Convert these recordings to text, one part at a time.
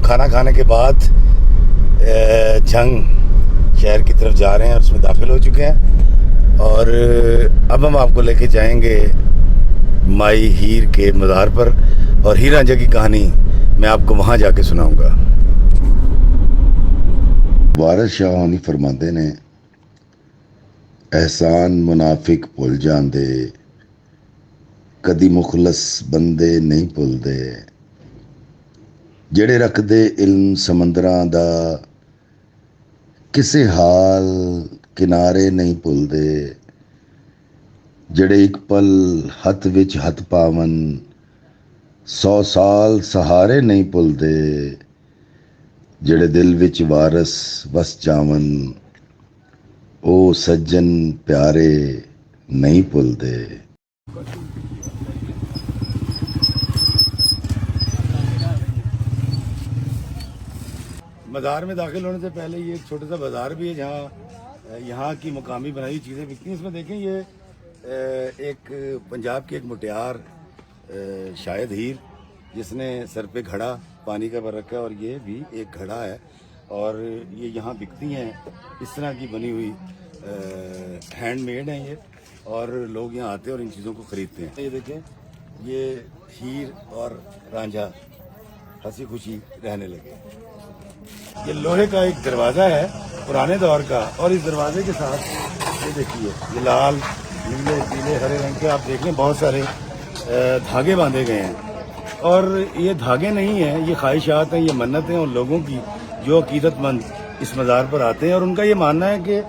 खाना खाने के बाद झंग शहर की तरफ जा रहे हैं और उसमें दाखिल हो चुके हैं। और अब हम आपको लेके जाएंगे माई हीर के मज़ार पर और हीर रांझा की कहानी मैं आपको वहाँ जाके सुनाऊंगा। वारिस शाह होनी फरमाते ने, एहसान मुनाफिक भुल जांदे, कदी मुखलस बंदे नहीं भुलदे। ਜਿਹੜੇ ਰੱਖਦੇ ਇਲਮ ਸਮੁੰਦਰਾਂ ਦਾ, ਕਿਸੇ ਹਾਲ ਕਿਨਾਰੇ ਨਹੀਂ ਭੁੱਲਦੇ। ਜਿਹੜੇ ਇੱਕ ਪਲ ਹੱਥ ਵਿੱਚ ਹੱਥ ਪਾਵਨ, 100 ਸਾਲ ਸਹਾਰੇ ਨਹੀਂ ਭੁੱਲਦੇ। ਜਿਹੜੇ ਦਿਲ ਵਿੱਚ ਵਾਰਸ ਵਸ ਜਾਵਨ, ਉਹ ਸੱਜਣ ਪਿਆਰੇ ਨਹੀਂ ਭੁੱਲਦੇ। मज़ार में दाखिल होने से पहले ये एक छोटा सा बाज़ार भी है जहाँ यहाँ की मुकामी बनाई हुई चीज़ें बिकती हैं। इसमें देखें ये एक पंजाब की एक मुटियार शायद हीर, जिसने सर पे घड़ा पानी का भर रखा है और ये भी एक घड़ा है और ये यहाँ बिकती हैं। इस तरह की बनी हुई हैंडमेड हैं ये, और लोग यहाँ आते हैं और इन चीज़ों को ख़रीदते हैं। ये देखें, ये हीर और रांझा हंसी खुशी रहने लगे। ये लोहे का एक दरवाज़ा है पुराने दौर का, और इस दरवाजे के साथ ये देखिए, ये लाल नीले पीले हरे रंग के आप देख लें बहुत सारे धागे बांधे गए हैं। और ये धागे नहीं हैं, ये ख्वाहिशात हैं, ये मन्नतें हैं उन लोगों की जो अकीदतमंद इस मज़ार पर आते हैं। और उनका ये मानना है कि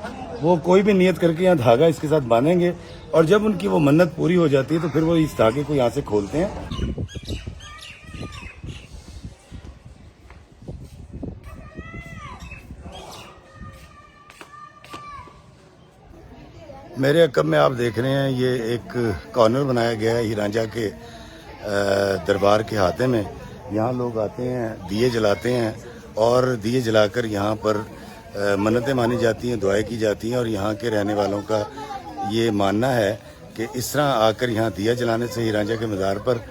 वो कोई भी नियत करके यहाँ धागा इसके साथ बांधेंगे और जब उनकी वो मन्नत पूरी हो जाती है तो फिर वो इस धागे को यहाँ से खोलते हैं। मेरे अकब में आप देख रहे हैं ये एक कॉर्नर बनाया गया है हीर रांझा के दरबार के हाथे में। यहाँ लोग आते हैं, दिए जलाते हैं और दिए जलाकर यहाँ पर मन्नतें मानी जाती हैं, दुआएं की जाती हैं। और यहाँ के रहने वालों का ये मानना है कि इस तरह आकर यहाँ दिया जलाने से हीर रांझा के मज़ार पर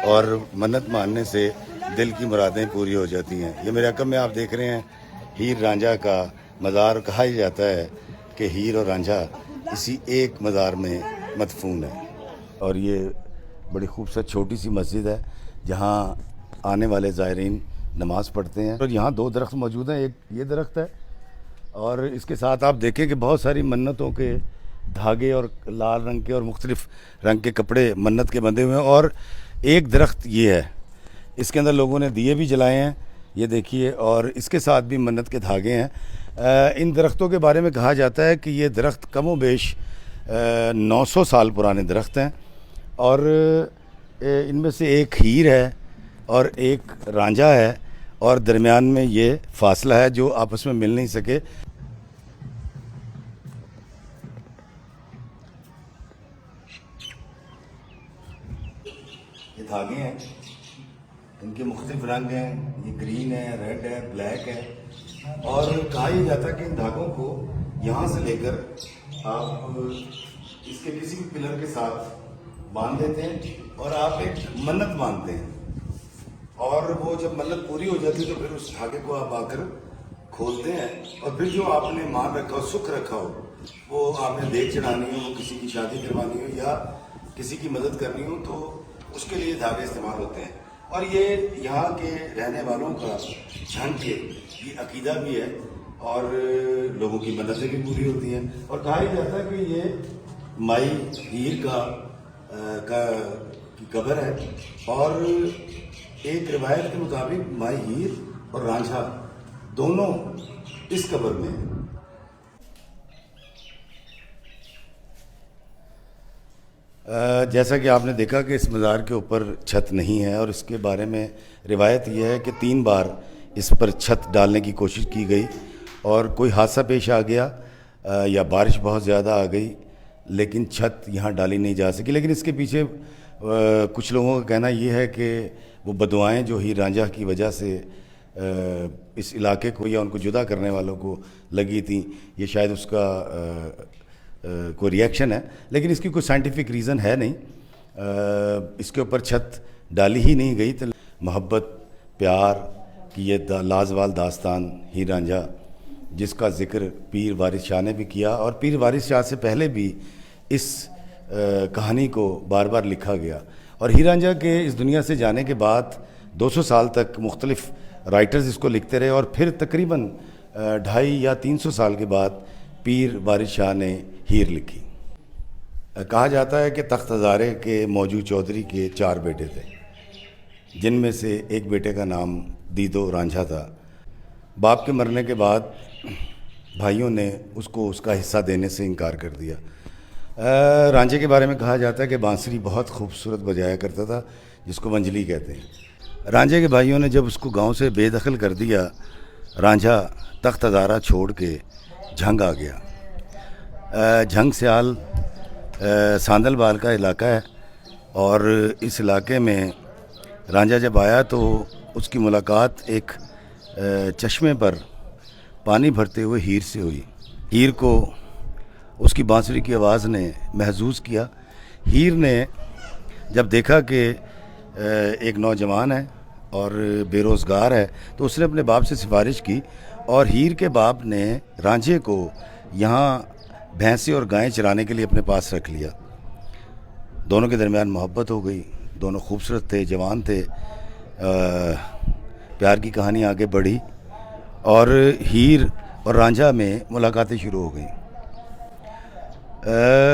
और मन्नत मानने से दिल की मुरादें पूरी हो जाती हैं। ये मेरे अकब में आप देख रहे हैं हीर रांझा का मज़ार। कहा जाता है कि हीर और रांझा इसी एक मज़ार में मदफून है। और ये बड़ी खूबसूरत छोटी सी मस्जिद है जहाँ आने वाले ज़ायरीन नमाज़ पढ़ते हैं। और यहाँ 2 दरख्त मौजूद हैं, एक ये दरख्त है और इसके साथ आप देखें कि बहुत सारी मन्नतों के धागे और लाल रंग के और मुख्तलिफ़ रंग के कपड़े मन्नत के बंधे हुए हैं। और एक दरख्त ये है, इसके अंदर लोगों ने दिए भी जलाए हैं, ये देखिए, और इसके साथ भी मन्नत के धागे हैं। इन दरख्तों के बारे में कहा जाता है कि ये दरख्त कमो बेश 900 साल पुराने दरख्त हैं और इनमें से एक हीर है और एक रांझा है और दरमियान में ये फासला है जो आपस में मिल नहीं सके। ये धागे हैं, इनके मुख्तलिफ रंग हैं, ये ग्रीन है, रेड है, ब्लैक है। और कहा यह जाता है कि इन धागों को यहाँ से लेकर आप इसके किसी भी पिलर के साथ बांध देते हैं और आप एक मन्नत मांगते हैं और वो जब मन्नत पूरी हो जाती है तो फिर उस धागे को आप आकर खोलते हैं और फिर जो आपने मान रखा हो, सुख रखा हो, वो आपने देख चढ़ानी हो, किसी की शादी करवानी हो या किसी की मदद करनी हो, तो उसके लिए धागे इस्तेमाल होते हैं। और ये यहाँ के रहने वालों का झंग ये अकीदा भी है और लोगों की मददें भी पूरी होती हैं। और कहा जाता है कि ये माई हीर की कब्र है और एक रिवायत के मुताबिक माई हीर और रांझा दोनों इस कब्र में हैं। जैसा कि आपने देखा कि इस मज़ार के ऊपर छत नहीं है और इसके बारे में रिवायत यह है कि 3 बार इस पर छत डालने की कोशिश की गई और कोई हादसा पेश आ गया या बारिश बहुत ज़्यादा आ गई, लेकिन छत यहाँ डाली नहीं जा सकी। लेकिन इसके पीछे कुछ लोगों का कहना यह है कि वो बदुआएँ जो हीर रांझा की वजह से इस इलाके को या उनको जुदा करने वालों को लगी थी, ये शायद उसका कोई रिएक्शन है, लेकिन इसकी कोई साइंटिफिक रीज़न है नहीं। इसके ऊपर छत डाली ही नहीं गई तो मोहब्बत, प्यार, कि ये लाजवाल दास्तान हीर रांझा, जिसका ज़िक्र पीर वारिस शाह ने भी किया और पीर वारिस शाह से पहले भी इस कहानी को बार बार लिखा गया। और हीर रांझा के इस दुनिया से जाने के बाद 200 साल तक मुख्तलिफ़ राइटर्स इसको लिखते रहे और फिर तकरीबन 250 या 300 साल के बाद पीर वारिस शाह ने हीर लिखी। कहा जाता है कि तख्त हज़ारे के मौजू चौधरी के 4 बेटे थे, जिनमें से एक बेटे का नाम दीदो रांझा था। बाप के मरने के बाद भाइयों ने उसको उसका हिस्सा देने से इनकार कर दिया। रांझे के बारे में कहा जाता है कि बांसुरी बहुत खूबसूरत बजाया करता था, जिसको मंजली कहते हैं। रांझे के भाइयों ने जब उसको गांव से बेदखल कर दिया, रांझा तख्त हज़ारा छोड़ के झंग आ गया। झंग स्याल सांदलबाल का इलाका है और इस इलाके में रांझा जब आया तो उसकी मुलाकात एक चश्मे पर पानी भरते हुए हीर से हुई। हीर को उसकी बांसुरी की आवाज़ ने महसूस किया। हीर ने जब देखा कि एक नौजवान है और बेरोज़गार है तो उसने अपने बाप से सिफारिश की और हीर के बाप ने रांझे को यहाँ भैंसें और गायें चराने के लिए अपने पास रख लिया। दोनों के दरमियान मोहब्बत हो गई। दोनों खूबसूरत थे, जवान थे। प्यार की कहानी आगे बढ़ी और हीर और रांझा में मुलाकातें शुरू हो गई।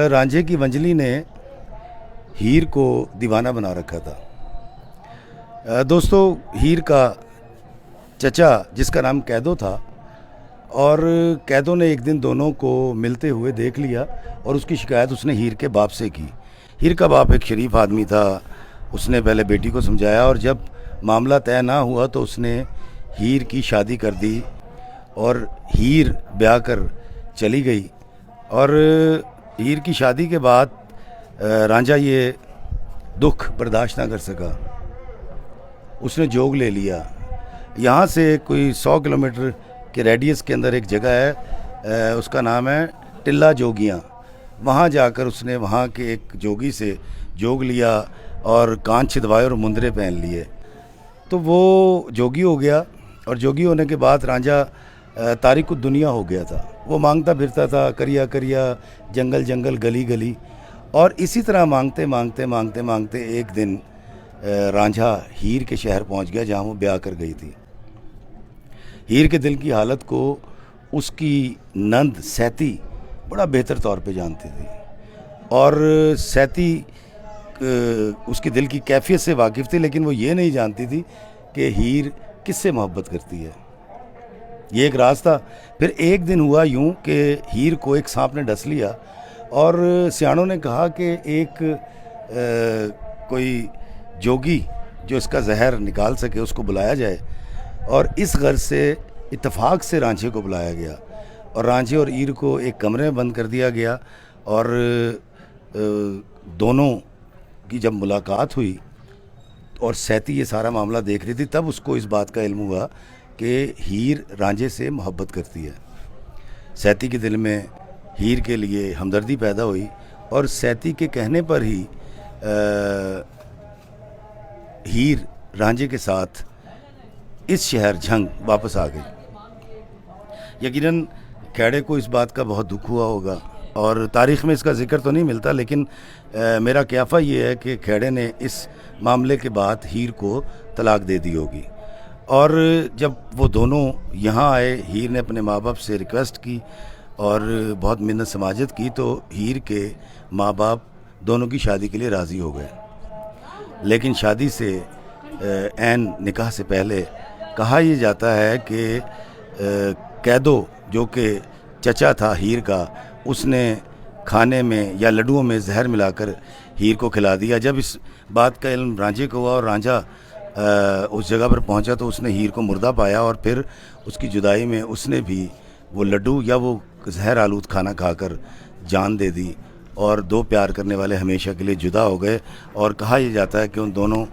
रांझे की मंजली ने हीर को दीवाना बना रखा था। दोस्तों, हीर का चचा जिसका नाम कैदो था और कैदो ने एक दिन दोनों को मिलते हुए देख लिया और उसकी शिकायत उसने हीर के बाप से की। हीर का बाप एक शरीफ आदमी था। उसने पहले बेटी को समझाया और जब मामला तय ना हुआ तो उसने हीर की शादी कर दी और हीर ब्याह कर चली गई। और हीर की शादी के बाद रांझा ये दुख बर्दाश्त ना कर सका। उसने जोग ले लिया। यहाँ से कोई 100 किलोमीटर के रेडियस के अंदर एक जगह है, उसका नाम है टिल्ला जोगियाँ। वहाँ जाकर उसने वहाँ के एक जोगी से जोग लिया और कान छिदवाए और मुंदरे पहन लिए। तो वो जोगी हो गया और जोगी होने के बाद रांझा तारिक दुनिया हो गया था। वो मांगता फिरता था, करिया करिया, जंगल जंगल, गली गली। और इसी तरह मांगते मांगते मांगते मांगते एक दिन रांझा हीर के शहर पहुंच गया जहां वो ब्याह कर गई थी। हीर के दिल की हालत को उसकी नंद सैती बड़ा बेहतर तौर पे जानती थी और सैती उसकी दिल की कैफियत से वाकिफ़ थी, लेकिन वो ये नहीं जानती थी कि हीर किससे मोहब्बत करती है। ये एक राज था। फिर एक दिन हुआ यूं कि हीर को एक सांप ने डस लिया और सियाणों ने कहा कि एक कोई जोगी जो इसका जहर निकाल सके उसको बुलाया जाए। और इस गर्ज से इत्तेफाक से रांझे को बुलाया गया और रांझे और हीर को एक कमरे में बंद कर दिया गया। और दोनों की जब मुलाकात हुई और सैती ये सारा मामला देख रही थी, तब उसको इस बात का इल्म हुआ कि हीर रांझे से मोहब्बत करती है। सैती के दिल में हीर के लिए हमदर्दी पैदा हुई और सैती के कहने पर ही हीर रांझे के साथ इस शहर झंग वापस आ गई। यकीनन खेड़े को इस बात का बहुत दुख हुआ होगा और तारीख़ में इसका जिक्र तो नहीं मिलता, लेकिन मेरा क़याफ़ा ये है कि खेड़े ने इस मामले के बाद हीर को तलाक दे दी होगी। और जब वो दोनों यहाँ आए, हीर ने अपने माँ बाप से रिक्वेस्ट की और बहुत मिन्नत समाजत की तो हीर के माँ बाप दोनों की शादी के लिए राज़ी हो गए। लेकिन शादी से ऐन निकाह से पहले कहा यह जाता है कि कैदो जो कि चचा था हीर का, उसने खाने में या लड्डुओं में जहर मिलाकर हीर को खिला दिया। जब इस बात का इल्म रांझे को हुआ और रांझा उस जगह पर पहुंचा तो उसने हीर को मुर्दा पाया और फिर उसकी जुदाई में उसने भी वो लड्डू या वो जहर आलूद खाना खाकर जान दे दी और दो प्यार करने वाले हमेशा के लिए जुदा हो गए। और कहा यह जाता है कि उन दोनों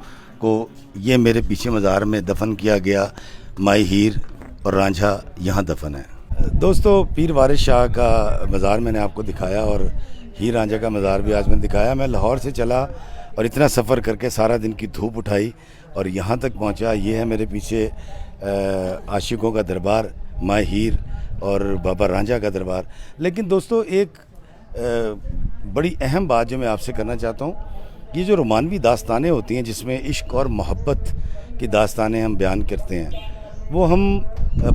को ये मेरे पीछे मज़ार में दफन किया गया। माई हीर और रांझा यहाँ दफन है। दोस्तों, पीर वारिस शाह का मज़ार मैंने आपको दिखाया और हीर रांझा का मज़ार भी आज मैंने दिखाया। मैं लाहौर से चला और इतना सफ़र करके सारा दिन की धूप उठाई और यहाँ तक पहुँचा। ये है मेरे पीछे आशिकों का दरबार, माँ हीर और बाबा रांझा का दरबार। लेकिन दोस्तों एक बड़ी अहम बात जो मैं आपसे करना चाहता हूँ, ये जो रोमानवी दास्तानें होती हैं जिसमें इश्क और मोहब्बत की दास्तानें हम बयान करते हैं, वो हम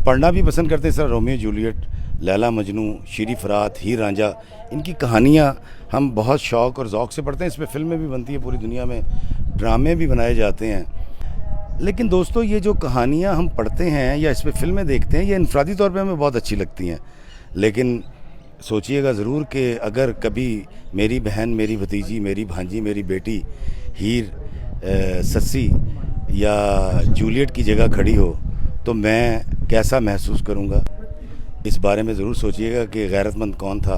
पढ़ना भी पसंद करते हैं। Sir Romeo Juliet, Laila Majnu, Shirin Farhad, Heer Ranjha, इनकी कहानियाँ हम बहुत शौक़ और ज़ौक़ से पढ़ते हैं। इस पर फिल्में भी बनती हैं, पूरी दुनिया में ड्रामे भी बनाए जाते हैं। लेकिन दोस्तों ये जो कहानियाँ हम पढ़ते हैं या इस पर फिल्में देखते हैं, ये इनफरादी तौर पे हमें बहुत अच्छी लगती हैं। लेकिन सोचिएगा ज़रूर कि अगर कभी मेरी बहन, मेरी भतीजी, मेरी भांजी, मेरी बेटी हीर, सस्सी या जूलियट की जगह खड़ी हो तो मैं कैसा महसूस करूँगा। इस बारे में ज़रूर सोचिएगा कि गैरतमंद कौन था